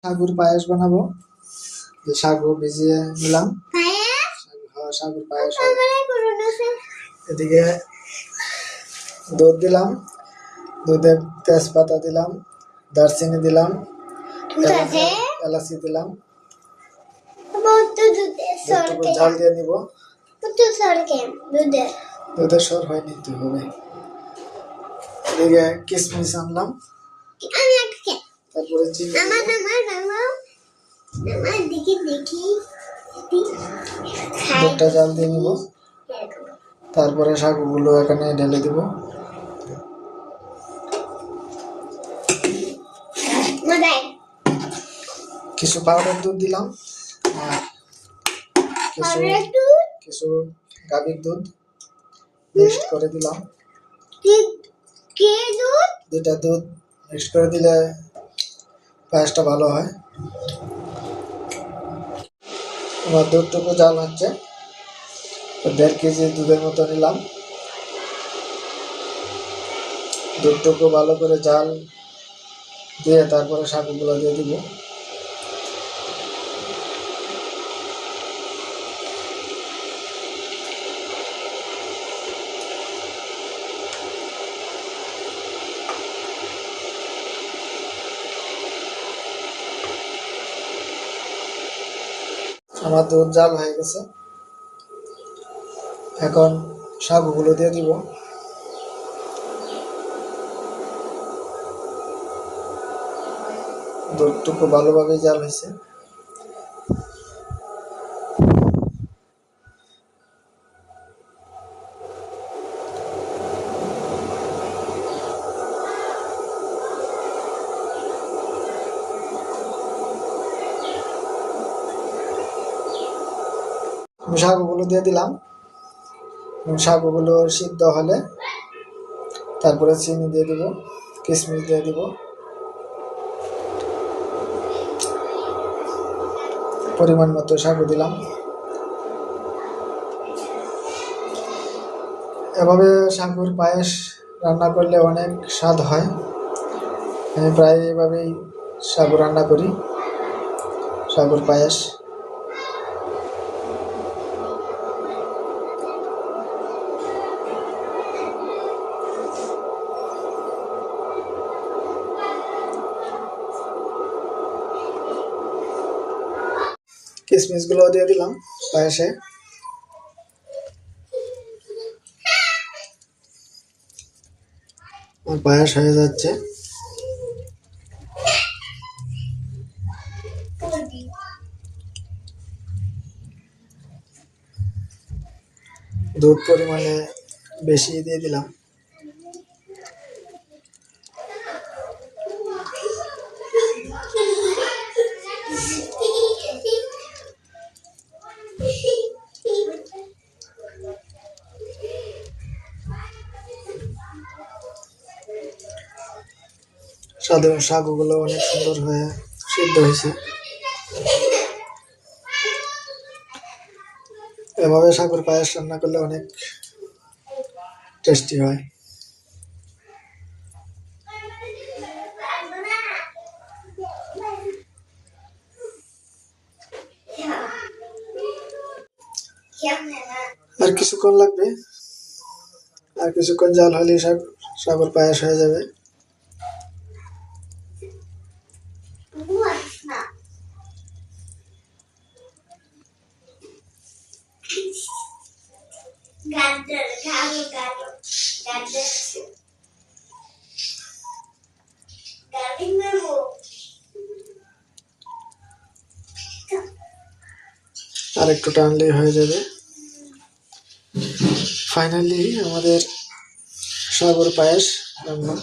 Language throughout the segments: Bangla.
সাগুর পায়েস বানাবো। যে সাগু ভিজিয়ে নিলাম, সাগুর পায়েস। এদিকে দুধ দিলাম, দুধে তেজপাতা দিলাম, দারচিনি দিলাম, এলাচি দিলাম, ঝাল দিয়ে নিব। দুধের সর হয় নিতে হবে। এদিকে কিশমিশ আনলাম, তারপরে চিনি, দুধটা জাল দিয়ে নিব। তারপরে সাগুগুলো এখানে ঢেলে দিব। কিছু পাউডার দুধ দিলাম আর কিছু গাভীর দুধ মিক্সড করে দিলাম। দুটা দুধ মিক্সড করে দিলে পায়েসটা ভালো হয়। আমার দুধটুকু জাল হচ্ছে, 1.5 কেজি দুধের মতো নিলাম। দুধটুকু ভালো করে জাল দিয়ে তারপরে সাগুগুলো দিয়ে দিব। আমার দুধ জাল হয়ে গেছে, এখন সাগুগুলো দিয়ে দিব। দুধটুকু ভালোভাবে জাল হয়েছে। সাগুগুলো দিয়ে দিলাম। সাগুগুলো সিদ্ধ হলে তারপরে চিনি দিয়ে দিব, কিশমিশ দিয়ে দিব, পরিমাণ মতো সাগু দিলাম। এভাবে সাগুর পায়েস রান্না করলে অনেক স্বাদ হয়। আমি প্রায় এভাবেই সাগু রান্না করি, সাগুর পায়েস। কিশমিশগুলো দিয়ে দিলাম পায়েসে। পায়েস হয়ে যাচ্ছে। দুধ পরিমাণে বেশি দিয়ে দিলাম। সাগুগুলো অনেক সুন্দর হয়ে সিদ্ধ হয়েছে। এভাবে সাগুর পায়েস রান্না করলে অনেক টেস্টি হয়। আর কিছুক্ষণ লাগবে, আর কিছুক্ষণ জাল হলে সাগুর পায়েস হয়ে যাবে। আর একটু টানলেই হয়ে যাবে। ফাইনালি আমাদের সাগর পায়েস রান্না।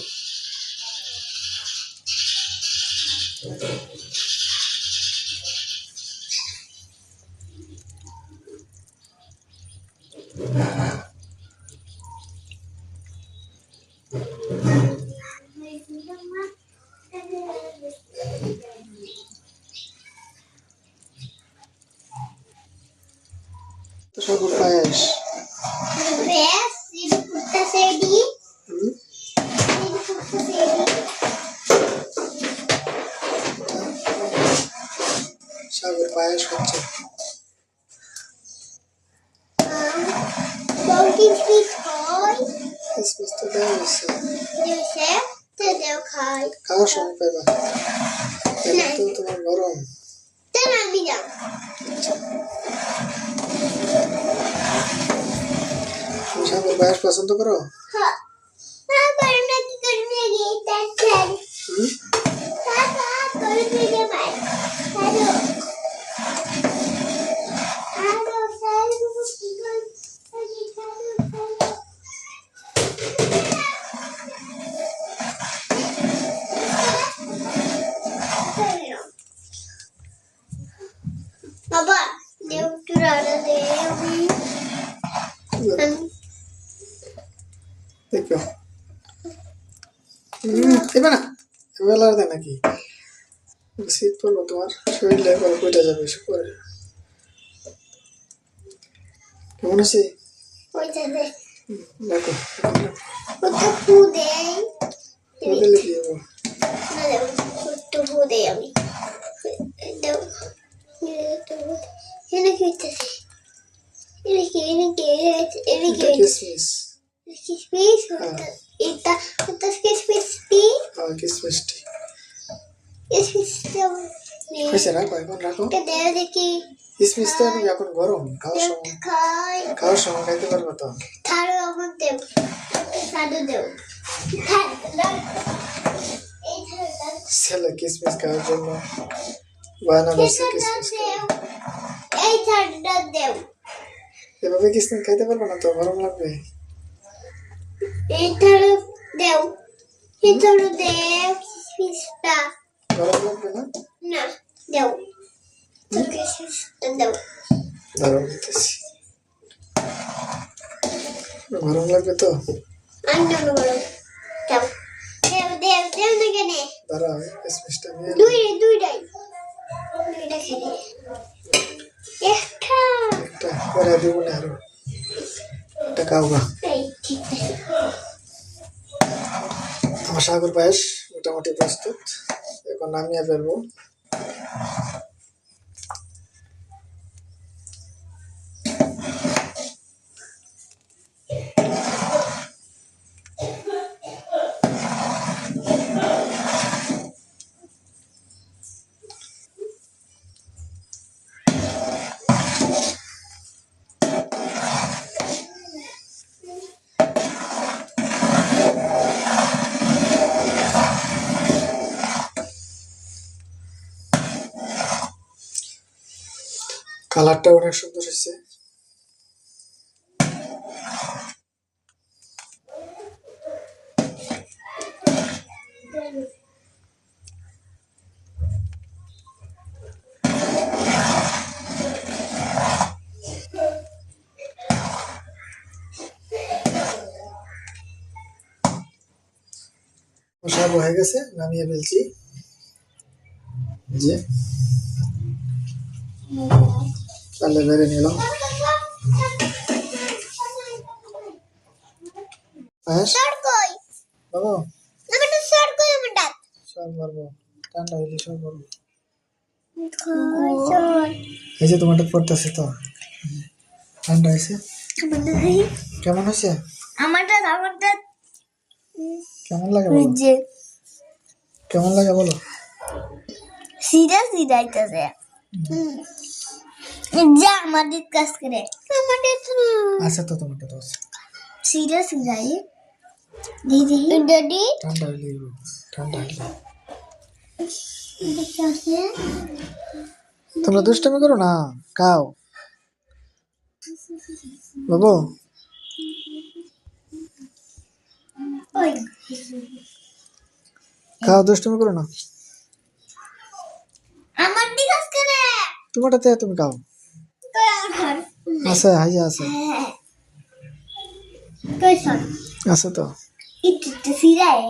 সাগর পায়েস সাগর পায়েস হচ্ছে। কিসমিস তো দেওয়া হয়েছে, খাওয়ার সময় পাইবা, এখন তো তোমার গরম। তুমি সাগর পায়েস পছন্দ করো? Baba, dev turara dev. দেখো এবার না, এবার আর দেয় নাকি? শীত পড়লো, তোমার শরীরে একবার কইটা যাবে এসব করে। কেমন আছে? ওইটা দে, দেখো ওটা ফু দেই। দিলে কি হবো? না দেব, ওটা ফু দেই আমি। দেব, এনে কি হইতেছে? এটা কিসমিস। কিসমিস এটা ওটা কিসমিস পি কিসমিসটি কিসমিস দেব নে হয়েছে, রাখো এখন রাখো। এটা দেব দেখি কিসমিস তো এখন গরম, খাওয়ার সময় খাইতে পারবো তো। থারো আমার দেব, সাদু দেব, এই থারোটা ছেলে কিসমিস খাওয়ার জন্য বায়না ধরছে কিসমিস খাওয়ার। এই থারোটা দেব, এভাবে কিসমিস খাইতে পারবো না তো, গরম লাগবে। এই থারো দেব, এই থারো দেব কিসমিসটা গরম লাগবে না? না দেব, তো কিসমিসটা দেব। গরম দিতেছি, গরম লাগবে তো। আন্না গরম দেব, দেব দেব না কেন? দাঁড়াও, কিসমিসটা নিয়ে দুইটাই খেলে একটা একটা করে দিব না, আরো একটা খাওয়া। এই ঠিক আছে। আমার সাগর পায়েস মোটামুটি প্রস্তুত, এখন নামিয়ে ফেলবো। কালারটা অনেক সুন্দর হয়েছে। সব হয়ে গেছে, নামিয়ে ফেলছি। যে তাহলে বেড়ে নিলাম পায়েস। সর কই বাবা আমারটা সর কই আমার দাঁত সব মারবো, ঠান্ডা হইলে সব মারবো। সর এই যে তোমারটা পড়তেছে তো, ঠান্ডা হয়েছে। কেমন হয়েছে? আমারটা কেমন লাগে বলো, যে কেমন লাগে বলো। সিরিয়াসলি যাইতেছে যা আমাদের কাজ করে আমাদের তো আছে তো, তোমারটা তো আছে। সিরিয়াসলি যাই দিদি ড্যাডি ঠান্ডা হইলে ঠান্ডা হইলে দেখতে আছে তোমরা দুষ্টামি করো না, খাও বাবু। ওই খাও, দুষ্টামি করো না। আমার দি কাজ করে তোমারটাতে তুমি খাও, কই আমার আছে হাইয়া আছে, কই সর আছে তো। ইট সিরায়